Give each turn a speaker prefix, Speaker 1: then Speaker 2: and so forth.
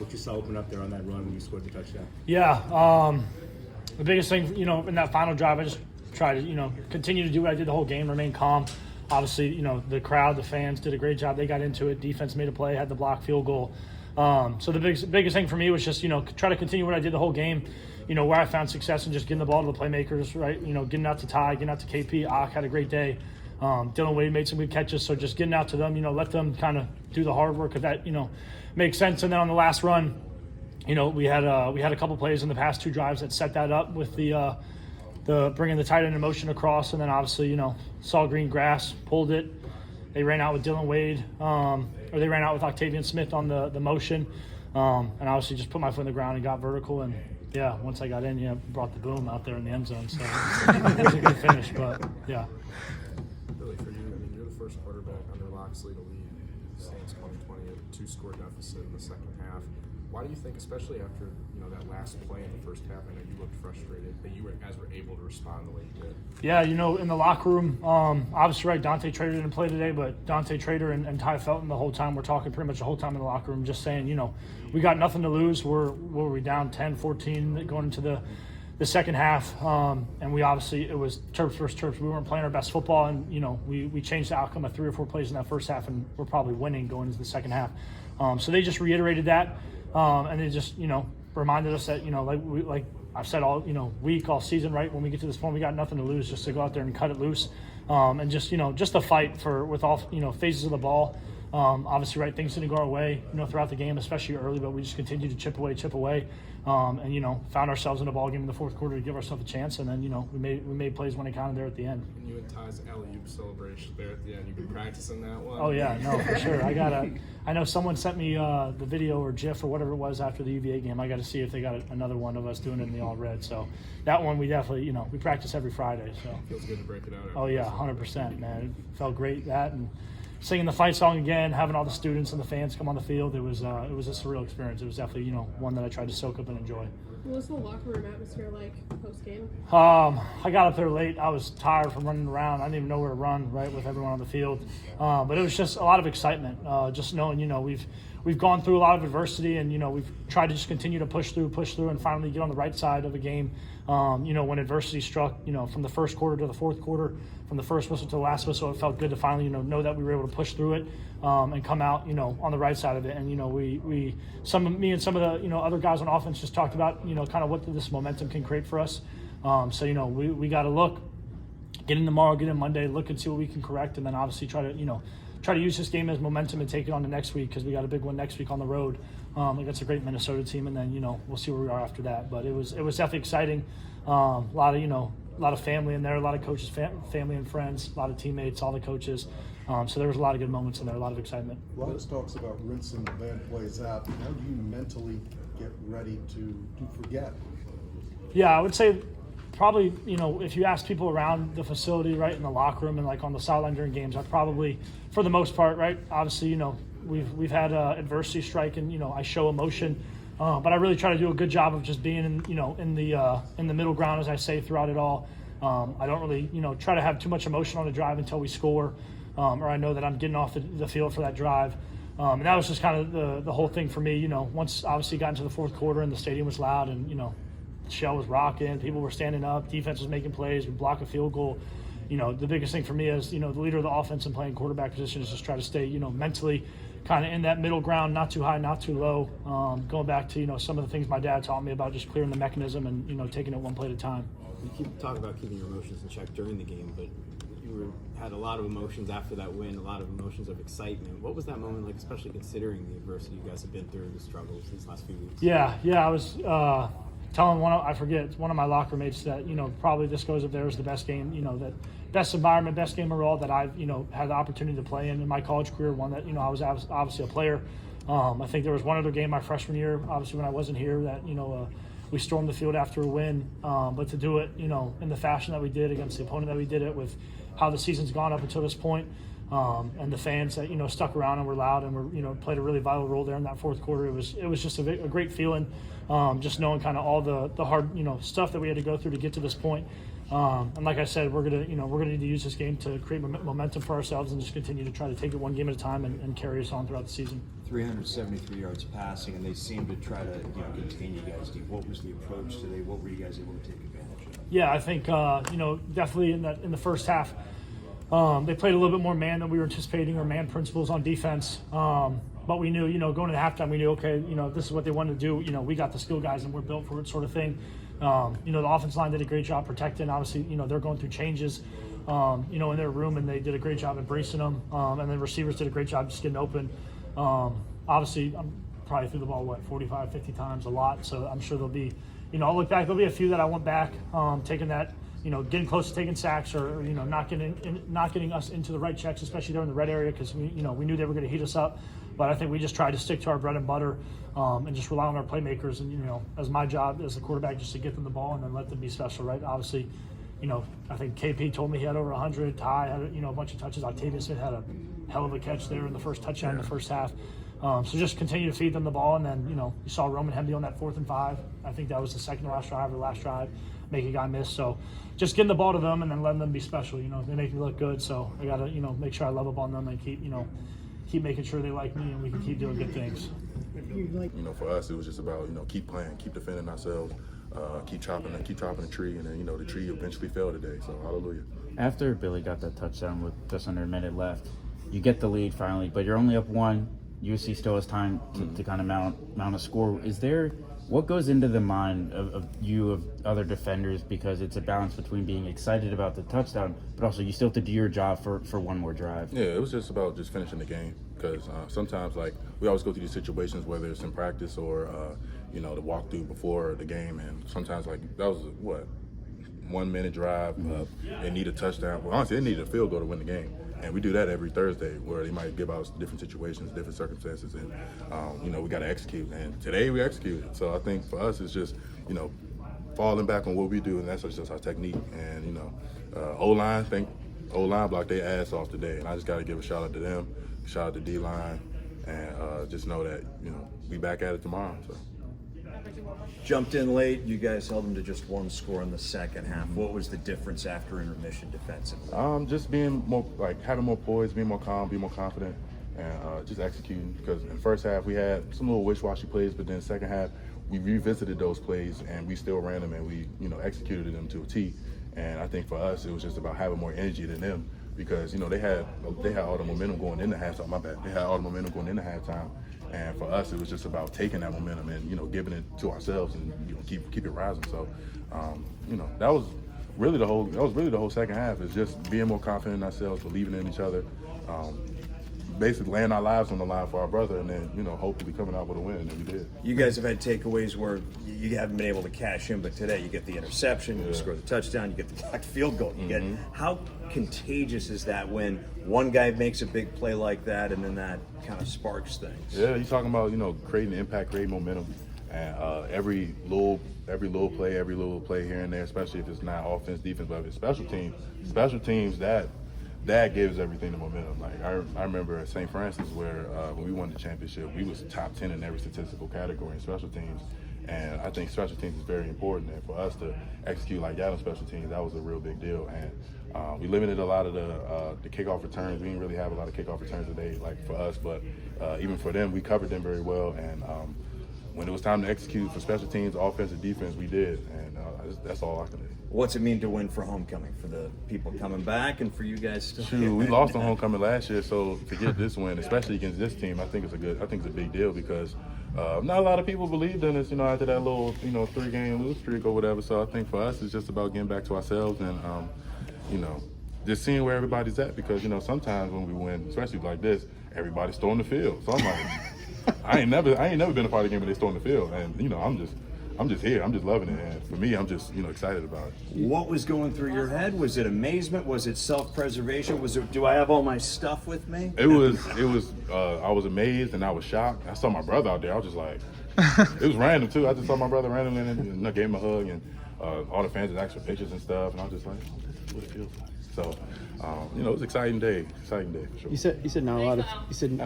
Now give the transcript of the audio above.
Speaker 1: what you saw open up there on that run when you scored the touchdown.
Speaker 2: Yeah, the biggest thing, in that final drive, I just tried to, continue to do what I did the whole game, remain calm. Obviously, the crowd, the fans did a great job. They got into it. Defense made a play, had the block field goal. So the biggest thing for me was just, try to continue what I did the whole game. Where I found success in just getting the ball to the playmakers, right? Getting out to Ty, getting out to KP. Ak had a great day. Dylan Wade made some good catches. So just getting out to them, let them kind of do the hard work if that, makes sense. And then on the last run, we had a couple plays in the past 2 drives that set that up with the bringing the tight end in motion across, and then obviously, saw green grass, pulled it. They ran out with Dylan Wade, or they ran out with Octavian Smith on the motion, and obviously just put my foot in the ground and got vertical. And yeah, once I got in, brought the boom out there in the end zone. So it was a good finish, but yeah.
Speaker 3: Really, for you, you're the first quarterback under Loxley to lead Saints 2020 at a 2-score deficit in the second half. Why do you think, especially after that last play in the first half, I know you looked frustrated, that you guys were able to respond the way you did? Yeah,
Speaker 2: in the locker room, obviously, right, Dante Trader didn't play today, but Dante Trader and Ty Felton the whole time, we're talking pretty much the whole time in the locker room, just saying, we got nothing to lose. Were we down 10, 14 going into the second half, and we obviously, it was Terps versus Terps. We weren't playing our best football, and, we changed the outcome of 3 or 4 plays in that first half, and we're probably winning going into the second half. So they just reiterated that. And they just, reminded us that, like I've said all, week, all season, right? When we get to this point, we got nothing to lose, just to go out there and cut it loose. And just, just a fight with all, phases of the ball. Obviously, right, things didn't go our way, throughout the game, especially early, but we just continued to chip away. And, found ourselves in a ball game in the fourth quarter to give ourselves a chance. And then, we made plays when it counted there at the end.
Speaker 3: And you and Ty's alley-oop celebration there at the end, you've been practicing that one?
Speaker 2: Oh, yeah, no, for sure. I know someone sent me the video or GIF or whatever it was after the UVA game. I got to see if they got another one of us doing it in the all red. So that one we definitely, we practice every Friday. So
Speaker 3: feels good to break it out.
Speaker 2: Oh, yeah, 100%, man. It felt great, that. And singing the fight song again, having all the students and the fans come on the field, it was a surreal experience. It was definitely, one that I tried to soak up and enjoy.
Speaker 4: What was the locker room atmosphere like post-game?
Speaker 2: I got up there late. I was tired from running around. I didn't even know where to run, right, with everyone on the field. But it was just a lot of excitement, just knowing, we've gone through a lot of adversity, and, we've tried to just continue to push through and finally get on the right side of a game. When adversity struck, from the first quarter to the fourth quarter, from the first whistle to the last whistle, it felt good to finally, know that we were able to push through it and come out, on the right side of it. And, me and some of the, other guys on offense just talked about, kind of what this momentum can create for us. So, we got to look, get in tomorrow, get in Monday, look and see what we can correct, and then obviously try to use this game as momentum and take it on to next week, because we got a big one next week on the road against a great Minnesota team, and then we'll see where we are after that. But it was definitely exciting. A lot of family in there, a lot of coaches, family and friends, a lot of teammates, all the coaches. So there was a lot of good moments in there, a lot of excitement.
Speaker 5: A lot of talks about rinsing the bad plays out. How do you mentally get ready to forget?
Speaker 2: Yeah, I would say probably, if you ask people around the facility, right, in the locker room and like on the sideline during games, I probably, for the most part, right, obviously, we've had adversity strike, and, I show emotion, but I really try to do a good job of just being in the middle ground, as I say, throughout it all. I don't really, try to have too much emotion on the drive until we score, or I know that I'm getting off the field for that drive. And that was just kind of the whole thing for me, once obviously got into the fourth quarter and the stadium was loud, and, Shell was rocking, people were standing up, defense was making plays, we blocked a field goal. The biggest thing for me as, the leader of the offense and playing quarterback position is just try to stay, mentally kind of in that middle ground, not too high, not too low. Going back to, some of the things my dad taught me about just clearing the mechanism and, taking it one play at a time.
Speaker 6: You keep talking about keeping your emotions in check during the game, but you had a lot of emotions after that win, a lot of emotions of excitement. What was that moment like, especially considering the adversity you guys have been through, the struggles these last few weeks?
Speaker 2: Yeah, I was telling one of my locker mates that, probably this goes up there as the best game, that best environment, best game overall that I've, had the opportunity to play in my college career, one that, I was obviously a player. I think there was one other game my freshman year, obviously when I wasn't here, that, we stormed the field after a win, but to do it, in the fashion that we did against the opponent that we did it, with how the season's gone up until this point, and the fans that, stuck around and were loud and were, played a really vital role there in that fourth quarter. It was just a great feeling, just knowing kind of all the hard, stuff that we had to go through to get to this point. And like I said, we're gonna need to use this game to create momentum for ourselves and just continue to try to take it one game at a time and carry us on throughout the season.
Speaker 7: 373 yards passing, and they seem to try to contain you guys. What was the approach today? What were you guys able to take advantage of?
Speaker 2: Yeah, I think definitely in the first half, they played a little bit more man than we were anticipating, or man principles on defense. But we knew, going into halftime, we knew, okay, this is what they wanted to do. We got the skill guys and we're built for it, sort of thing. The offense line did a great job protecting. Obviously, they're going through changes, in their room, and they did a great job embracing them. And then receivers did a great job just getting open. Obviously, I'm probably threw the ball, 45, 50 times, a lot. So I'm sure there'll be, I'll look back. There'll be a few that I went back, taking that, getting close to taking sacks or, not getting us into the right checks, especially there in the red area, because we knew they were going to heat us up. But I think we just tried to stick to our bread and butter and just rely on our playmakers. And, as my job as a quarterback, just to get them the ball and then let them be special, right? Obviously, I think KP told me he had over 100. Ty had, a bunch of touches. Octavius Smith had a hell of a catch there in the first touchdown in the first half. So just continue to feed them the ball. And then, you saw Roman Hemby on that 4th and 5. I think that was the second to last drive or last drive, make a guy miss. So just getting the ball to them and then letting them be special. They make me look good. So I got to, make sure I love up on them and keep making sure they like me and we can keep doing good things.
Speaker 8: For us, it was just about, keep playing, keep defending ourselves, keep chopping the tree, and then, the tree eventually fell today. So, hallelujah.
Speaker 9: After Billy got that touchdown with just under a minute left, you get the lead finally, but you're only up 1. USC still has time to kind of mount a score. What goes into the mind of other defenders, because it's a balance between being excited about the touchdown, but also you still have to do your job for one more drive?
Speaker 8: Yeah, it was just about just finishing the game, because sometimes, we always go through these situations, whether it's in practice or, the walkthrough before the game, and sometimes, that was, 1 minute drive, they need a touchdown. Well, honestly, they needed a field goal to win the game. And we do that every Thursday, where they might give us different situations, different circumstances, and we got to execute. And today we executed. So I think for us, it's just falling back on what we do, and that's just our technique. And O-line, O-line blocked their ass off today, and I just got to give a shout out to them, shout out to D-line, and just know that we back at it tomorrow. So.
Speaker 7: Jumped in late. You guys held them to just 1 score in the second half. What was the difference after intermission defensively?
Speaker 8: Just being more, having more poise, being more calm, being more confident, and just executing. Because in the first half, we had some little wish-washy plays, but then second half, we revisited those plays, and we still ran them, and we, executed them to a T. And I think for us, it was just about having more energy than them, because, they had all the momentum going into halftime. My bad. They had all the momentum going into halftime. And for us, it was just about taking that momentum and, giving it to ourselves and, keep it rising. So, that was really the whole second half, is just being more confident in ourselves, believing in each other, basically laying our lives on the line for our brother, and then, hopefully coming out with a win, and we did.
Speaker 7: You guys have had takeaways where you haven't been able to cash in, but today you get the interception, you score the touchdown, you get the blocked field goal. How contagious is that when one guy makes a big play like that, and then that kind of sparks things?
Speaker 8: Yeah, you're talking about, creating impact, creating momentum, and every little play here and there, especially if it's not offense, defense, but if it's special teams, that gives everything the momentum. I remember at St. Francis, where when we won the championship, we was top 10 in every statistical category in special teams. And I think special teams is very important. And for us to execute like that on special teams, that was a real big deal. And we limited a lot of the kickoff returns. We didn't really have a lot of kickoff returns today, for us. But even for them, we covered them very well. And when it was time to execute for special teams, offense and defense, we did. And that's all I can do.
Speaker 7: What's it mean to win for homecoming, for the people coming back and for you guys to?
Speaker 8: Shoot, we lost on homecoming last year, so to get this win, especially against this team, I think it's a big deal, because not a lot of people believed in us, after that little, 3-game lose streak or whatever. So I think for us, it's just about getting back to ourselves and, just seeing where everybody's at, because, sometimes when we win, especially like this, everybody's storming the field. So I'm like, I ain't never been a part of the game where they storm the field, and, I'm just here. I'm just loving it, and for me, I'm just excited about it.
Speaker 7: What was going through your head? Was it amazement? Was it self-preservation? Was it, do I have all my stuff with me?
Speaker 8: It was. I was amazed and I was shocked. I saw my brother out there. I was just like, it was random too. I just saw my brother randomly, and I gave him a hug, and all the fans just asked for pictures and stuff, and I was just like, oh, this is what it feels like. So, it was an exciting day for sure.
Speaker 6: You said not a lot of. You said